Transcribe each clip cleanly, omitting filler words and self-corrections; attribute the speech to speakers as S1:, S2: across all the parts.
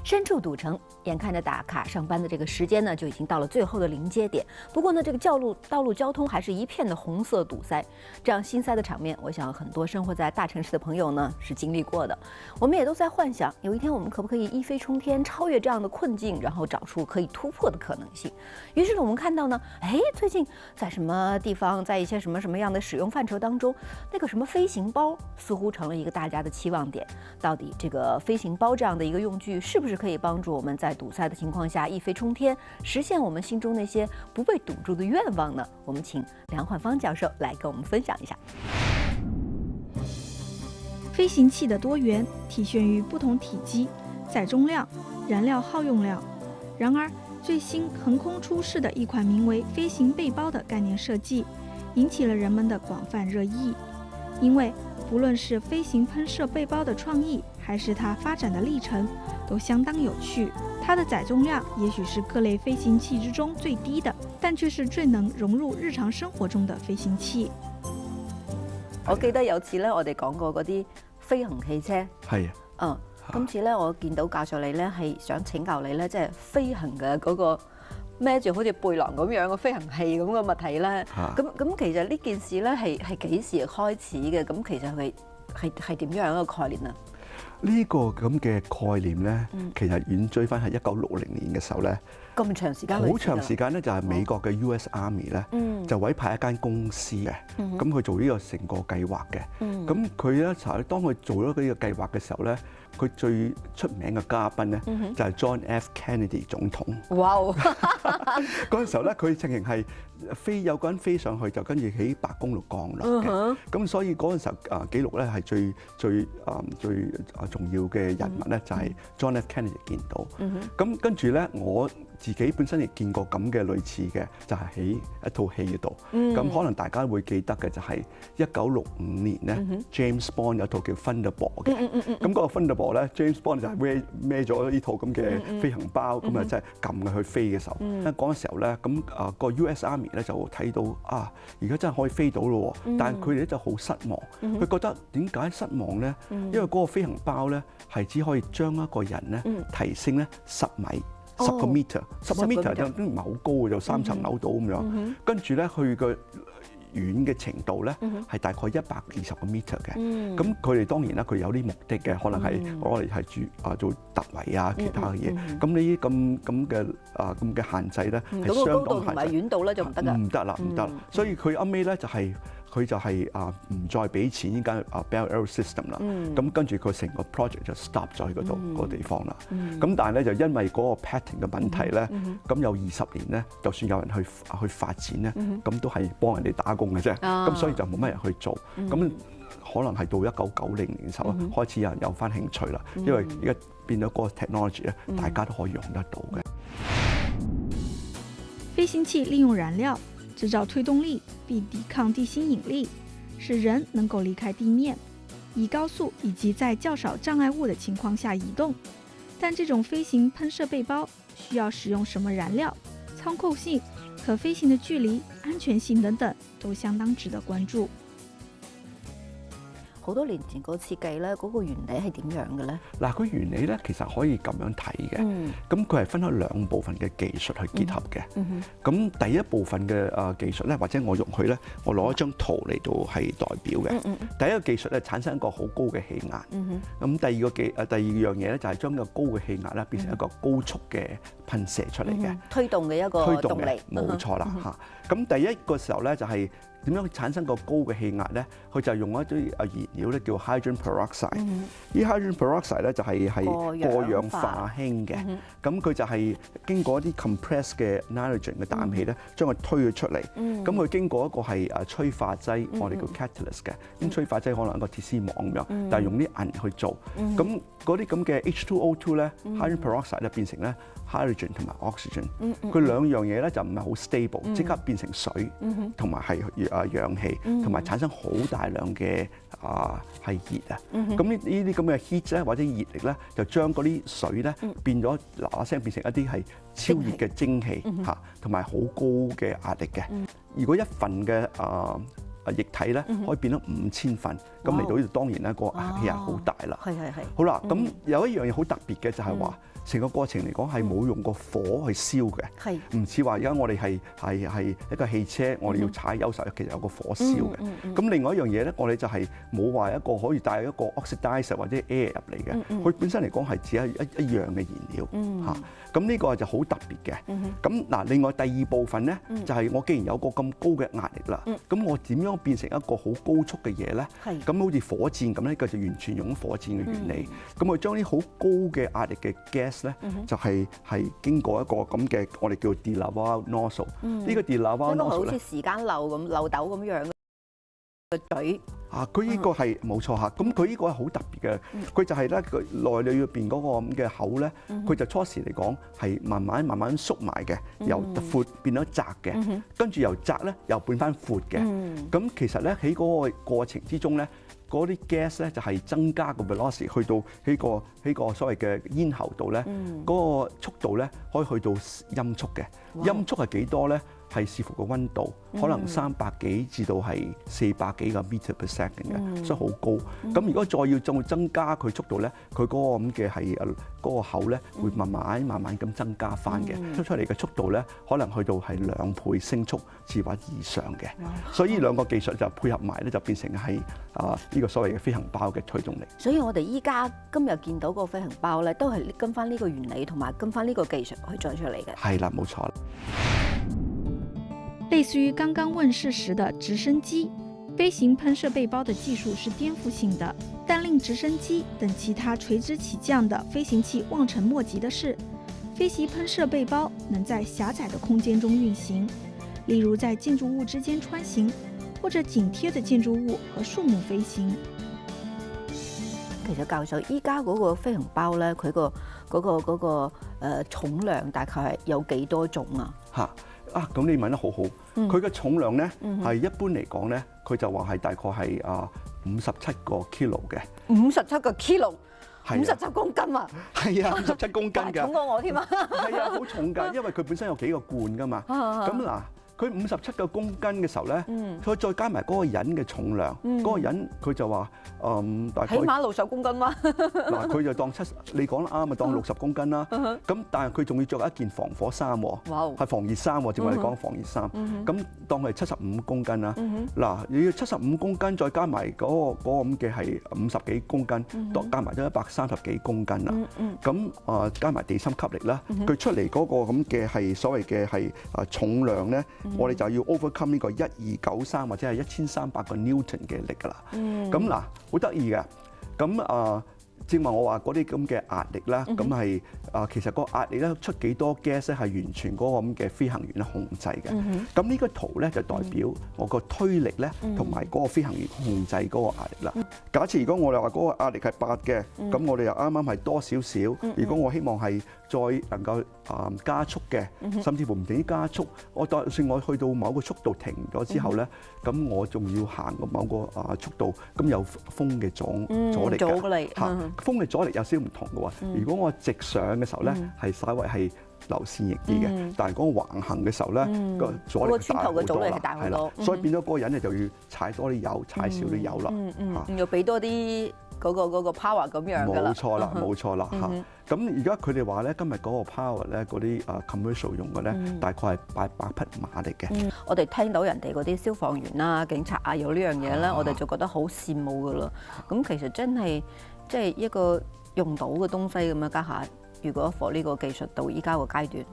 S1: 身處賭城，眼看着打卡上班的這個時間呢，就已經到了最後的臨街點。不過呢，這個道路交通還是一片的紅色堵塞，這樣心塞的場面，我想很多生活在大城市的朋友呢是經歷過的。我們也都在幻想，有一天我們可不可以一飛沖天，超越這樣的困境，然後找出可以突破的可能性。於是呢，我們看到呢，最近在什麼地方，在一些什麼樣的使用範疇當中，那個什麼飛行包似乎成了一個大家的期望點。到底這個飛行包這樣的一個用具，是不是可以幫助我們在堵塞的情況下一飛沖天，實現我們心中那些不被堵住的願望呢？我們請梁煥芳教授來跟我們分享一下。
S2: 飛行器的多元體現於不同體積、載重量、燃料耗用量。然而，最新橫空出世的一款名為飛行背包的概念設計，引起了人們的廣泛熱議。因為不論是飛行噴射背包的創意，還是它發展的歷程，都相當有趣。它的載重量也許是各類飛行器之中最低的，但卻是最能融入日常生活中的飛行器。
S1: 我記得有次咧，我哋講過嗰啲飛行汽車。係啊。今次咧，我見到教授你咧係想請教你咧，即係飛行嘅嗰個孭住好似背囊咁樣嘅飛行器咁嘅物體咧。咁其實呢件事咧係幾時開始嘅？咁其實係點樣一個概念啊？
S3: 呢個咁嘅概念咧，其實遠追翻係1960年嘅時候咧。
S1: 咁長時間，
S3: 好長時間咧，就係美國嘅 US Army 咧，就委派一間公司嘅，咁佢做呢個成個計劃嘅。咁佢咧就當佢做咗呢個計劃嘅時候咧，佢最出名嘅嘉賓咧就係 John F. Kennedy 總統。哇！嗰陣時候咧，佢直情係有個人飛上去，就跟住喺白宮度降落嘅。咁所以嗰陣時候記錄咧係最重要嘅人物咧，就係 John F. Kennedy 見到。咁跟住咧，我自己本身亦見過咁嘅類似嘅，就係喺一套戲嗰度。咁可能大家會記得嘅就係1965年咧，James Bond 有套叫 Thunderball 嘅。咁嗰個 Thunderball 咧，James Bond 就係孭咗呢套咁嘅飛行包，咁啊即係撳佢去飛嘅時候。嗰個時候咧，咁個 US Army 咧就睇到而家真係可以飛到咯。但係佢哋咧就好失望，佢覺得點解失望咧？因為嗰個飛行包咧係只可以將一個人咧提升咧10米。10個 meter，10個 meter 就都唔係好高嘅，就3層樓到咁樣。跟住咧，佢個遠嘅程度咧係大概120個 meter 嘅。咁佢哋當然啦，佢有啲目的嘅，可能係攞嚟係做突圍啊，其他嘅嘢。咁呢啲咁嘅限制咧係相當限制。嗰個高度同埋遠度咧就唔得㗎。唔得啦，唔得。所以佢後尾咧就係。佢就係唔再俾錢呢間Bell Aerosystem 啦，咁跟住佢成個 project 就 stop 咗喺嗰度個地方啦。咁但係咧就因為嗰個 patent 嘅問題咧，咁有20年咧，就算有人去發展咧，咁都係幫人哋打工嘅啫。咁所以就冇乜人去做。咁可能係到1990年時候開始有人有翻興趣啦，因為而家變咗嗰個 technology 咧，大家都可以用得到嘅。
S2: 飛行器利用燃料製造推動力，並抵抗地心引力，使人能夠離開地面，以高速以及在較少障礙物的情況下移動。但這種飛行噴射背包需要使用什麼燃料、操控性、可飛行的距離、安全性等等，都相當值得關注。
S1: 好多年前個設計咧，嗰個原理係點樣嘅咧？
S3: 嗱，個原理咧其實可以咁樣睇嘅。咁佢係分開2部分嘅技術去結合嘅。咁第一部分嘅技術咧，或者我容許咧，我攞一張圖嚟到係代表嘅。第一個技術咧產生一個好高嘅氣壓。咁第二樣嘢咧就係將個高嘅氣壓咧變成一個高速嘅噴射出嚟嘅。
S1: 推動嘅一個動力。
S3: 冇錯啦嚇。咁第一個時候咧就係點樣產生個高嘅氣壓咧？佢就用一啲燃料咧叫 hydrogen peroxide。呢 hydrogen peroxide 咧就係過氧化氫嘅。咁佢就係經過一啲 compressed 嘅 nitrogen 嘅氮氣咧，將佢推咗出嚟。咁佢經過一個係催化劑，我哋叫 catalyst 嘅。咁催化劑可能一個鐵絲網咁樣，但係用啲銀去做。咁嗰啲咁嘅 H2O2 咧 ，hydrogen peroxide 咧變成咧 hydrogen 同埋 oxygen。佢兩樣嘢咧就唔係好 stable， 即刻變成水，同埋係氧氣，同埋產生好大量嘅係熱啊！咁呢啲咁嘅 heat 咧，或者熱力咧，就將嗰啲水咧變咗嗱嗱聲變成一啲係超熱嘅蒸氣嚇，同埋好高嘅壓力嘅。如果一份嘅液體咧可以變到5000份，咁嚟到呢度當然咧個氣壓好大啦。係。好啦，咁有一樣嘢好特別嘅就係話，成個過程嚟講係冇用過火去燒嘅，唔似話而家我哋係一個汽車，我哋要踩油時其實有個火燒嘅。咁另外一樣嘢咧，我哋就係冇話一個可以帶一個 oxidizer 或者 air 入嚟嘅，佢本身嚟講係只係一樣嘅燃料嚇。咁呢個就好特別嘅。咁嗱，另外第二部分咧，就係我既然有個咁高嘅壓力啦，咁我點樣變成一個好高速嘅嘢咧？咁好似火箭咁咧，佢就完全用火箭嘅原理。咁我將啲好高嘅壓力嘅 gas 咧，就係經過一個咁嘅我哋叫 de Laval nozzle。呢個 de Laval nozzle
S1: 好似時間漏斗咁樣嘅嘴。
S3: 佢呢個係冇錯嚇，咁佢呢個係好特別嘅，佢就係咧佢內裏入邊嗰個咁嘅口咧，佢就初時嚟講係慢慢縮埋嘅，由闊變咗窄嘅，跟住由窄咧又變翻闊嘅。咁其實咧喺嗰個過程之中咧，嗰啲 gas 咧就係增加個 velocity 去到呢個所謂嘅咽喉度咧，嗰個速度咧可以去到音速嘅。音速係幾多咧？係視乎個溫度，可能300幾至到係400幾個 meter per second 嘅，所以好高。咁如果再要增加佢速度咧，佢嗰個咁嘅係嗰個口咧，會慢慢咁增加翻嘅，出嚟嘅速度咧，可能去到係2倍升速至或以上嘅。所以呢兩個技術就配合埋咧，就變成係呢個所謂嘅飛行包嘅推動力。
S1: 所以我哋依家今日見到個飛行包咧，都係跟翻呢個原理同埋跟翻呢個技術去做出嚟嘅。
S3: 係啦，冇錯。
S2: 類似於剛剛問世時的直升機，飛行噴射背包的技術是顛覆性的，但令直升機等其他垂直起降的飛行器望塵莫及的是，飛行噴射背包能在狹窄的空間中運行，例如在建築物之間穿行，或者緊貼的建築物和樹木飛行。
S1: 其實教授，依家嗰個飛行包咧，佢嗰個重量大概係有幾多種啊？
S3: 咁你問得好好。佢嘅重量咧係一般嚟講咧，佢就話係大概係57個 kilo 嘅。
S1: 57個 kilo， 57公斤啊！
S3: 係啊，57公斤㗎。
S1: 重過我添啊！
S3: 係啊，好重㗎，因為佢本身有幾個罐㗎嘛。咁嗱。佢57個公斤嘅時候咧，佢再加埋嗰個人嘅重量，嗰個人佢就話大概
S1: 起碼60公斤嘛。
S3: 嗱，佢就當你講得啱咪當60公斤啦。咁但係佢仲要着一件防火衫喎，係防熱衫喎，正話你講防熱衫。咁當佢係75公斤啦。嗱，你要75公斤再加埋嗰個咁嘅係50幾公斤，加埋都130幾公斤啦。咁加埋地心吸力啦，佢出嚟嗰個咁嘅係所謂嘅係重量咧。我哋就要 overcome 呢個1293或者係1300個 Newton 嘅力㗎啦。咁嗱，好得意嘅。咁正話我話嗰啲咁嘅壓力啦，咁係其實個壓力咧出幾多 gas 咧係完全嗰個咁嘅飛行員咧控制嘅。咁呢個圖咧就代表我個推力咧同埋嗰個飛行員控制嗰個壓力啦。假設如果我哋話嗰個壓力係8嘅，咁我哋又啱啱係多少少。如果我希望係再能夠加速嘅，甚至乎唔止加速，我就算我去到某個速度停咗之後咧，咁我仲要行個某個速度，咁有風嘅阻力㗎。風嘅阻力有少少唔同嘅喎。如果我直上嘅時候咧，係稍微係流線型啲嘅，但係嗰個橫行嘅時候咧，個阻力大好多啦。係啦，所以變咗嗰個人咧就要踩多啲油，踩少啲油啦。
S1: 要俾多啲嗰個 power 咁樣㗎啦。
S3: 冇錯啦嚇。咁而家佢哋話咧，今日嗰個 power 咧，嗰啲commercial 用嘅咧，大概係800匹馬力嘅。
S1: 我哋聽到人哋嗰啲消防員啊、警察啊有呢樣嘢咧，我哋就覺得好羨慕㗎啦。咁其實真係即係一個用到嘅東西咁樣家下，如果 for 呢個技術到依家個階段。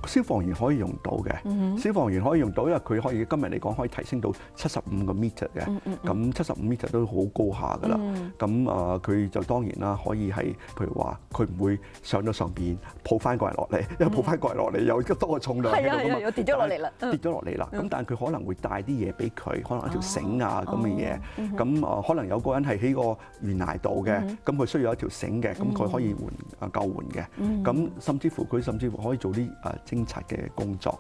S3: 消防員可以用到嘅，消防員可以用到，因為佢可以今日嚟講可以提升到75個 meter 嘅，咁75 meter 都好高下㗎啦。咁佢就當然啦，可以係譬如話佢唔會上到上邊抱翻過嚟落嚟，因為抱翻過嚟落嚟有多個重量喺度㗎嘛，
S1: 又跌咗落嚟啦，
S3: 跌咗落嚟啦。咁但係佢可能會帶啲嘢俾佢，可能一條繩啊咁嘅嘢。咁可能有個人係喺個懸崖度嘅，咁佢需要一條繩嘅，咁佢可以救援嘅。咁甚至乎可以做啲偵察嘅工作。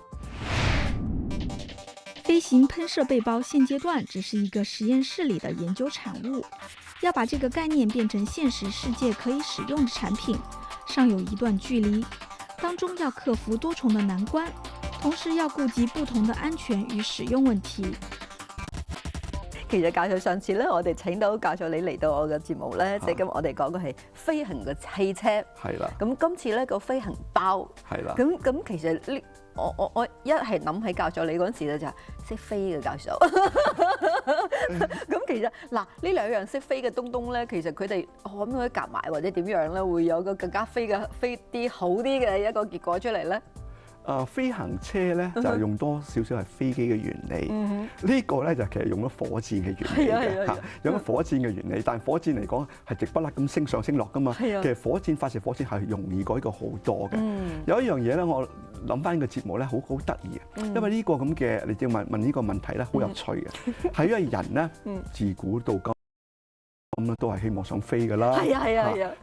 S2: 飛行噴射背包現階段只是一個實驗室裡的研究產物，要把這個概念變成現實世界可以使用的產品，尚有一段距離，當中要克服多重的難關，同時要顧及不同的安全與使用問題。
S1: 其實教授上次咧，我哋請到教授你嚟到我嘅節目咧，即係今日我哋講嘅係飛行嘅汽車。係啦。咁今次咧個飛行包。係啦。咁其實呢，我一係諗起教授你嗰陣時咧就係識飛嘅教授。咁其實嗱呢兩樣識飛嘅東東咧，其實佢哋可唔可以夾埋或者點樣咧，會有個更加飛啲好啲嘅一個結果出嚟咧？
S3: 飛行車咧就用多少少係飛機嘅原理，呢個咧就其實用咗火箭嘅原理嘅嚇，用咗火箭嘅原理，但係火箭嚟講係直不甩咁升上升落噶嘛，其實火箭發射火箭係容易過呢個好多嘅。有一樣嘢咧，我諗翻呢個節目咧，好得意嘅，因為呢個咁嘅你正問呢個問題咧，好有趣嘅，係因為人咧自古到今咁都係希望想飛噶啦，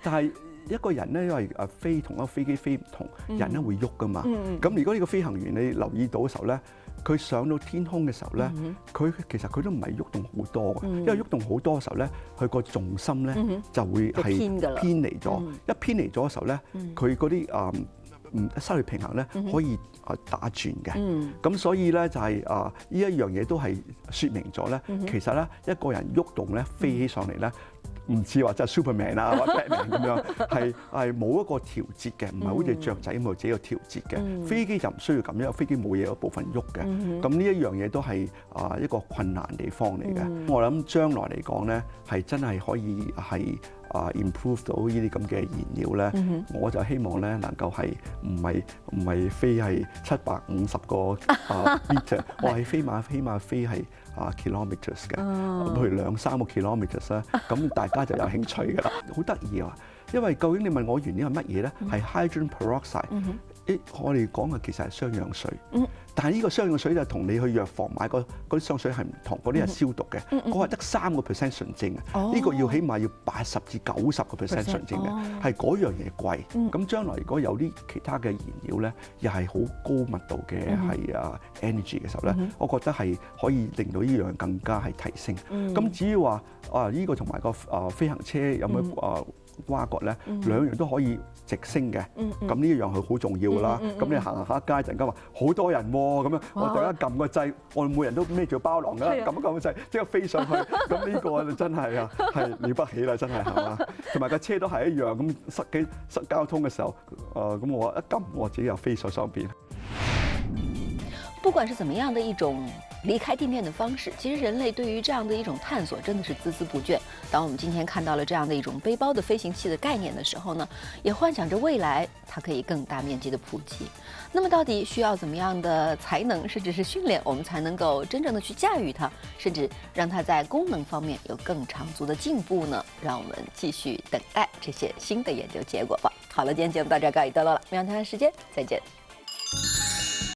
S3: 但係一個人咧，因為飛同一個飛機飛唔同，人咧會喐噶嘛。咁如果呢個飛行員你留意到嘅時候咧，佢上到天空嘅時候咧，佢其實佢都唔係喐動好多嘅，因為喐動好多嘅時候咧，佢個重心咧就會係偏離咗。一偏離咗嘅時候咧，佢嗰啲失去平衡咧，可以打轉嘅。咁所以咧就係呢一樣嘢都係説明咗咧，其實咧一個人喐動咧飛起上嚟咧。唔似話真係 Superman 啊或者 Batman 咁樣，係冇一個調節嘅，唔係好似雀仔咁有自己有調節嘅。飛機就唔需要咁樣，飛機冇嘢有部分喐嘅。咁呢一樣嘢都係一個困難地方嚟嘅。我諗將來嚟講咧，係真係可以係improve 到呢啲咁嘅燃料咧。我就希望咧能夠係唔係飛係750個meter， 我係起碼飛係kilometers 嘅，譬如2-3個 kilometers 咧，咁大家就有興趣㗎啦，好得意啊！因為究竟你問我原料係乜嘢咧？係 hydrogen peroxide。我哋講嘅其實係雙氧水，但係呢個雙氧水就同你去藥房買嗰啲雙水係唔同，嗰啲係消毒嘅，嗰個係得3% 純正嘅，呢個要起碼要80至90% 純正嘅，係嗰樣嘢貴。咁將來如果有啲其他嘅燃料咧，又係好高密度嘅係energy 嘅時候咧，我覺得係可以令到呢樣更加係提升。咁至於話呢個同埋個飛行車有冇瓜葛咧，兩樣都可以直升嘅，咁呢一樣係好重要㗎啦。咁你行下街陣間話好多人喎，咁樣我突然間撳個掣，我每人都孭住包囊㗎，撳一撳個掣即刻飛上去，咁呢個真係係了不起啦，真係係嘛？同埋個車都係一樣，咁塞交通嘅時候，咁我一撳我自己又飛上上邊。
S1: 不管是怎麼樣的一種離開地面的方式，其實人類對於這樣的一種探索真的是孜孜不倦。當我們今天看到了這樣的一種背包的飛行器的概念的時候呢，也幻想着未來它可以更大面積的普及。那麼到底需要怎麼樣的才能，甚至是訓練，我們才能夠真正的去駕馭它，甚至讓它在功能方面有更長足的進步呢？讓我們繼續等待這些新的研究結果吧。好了，今天節目到這兒告一段落了，明晚同樣時間再見。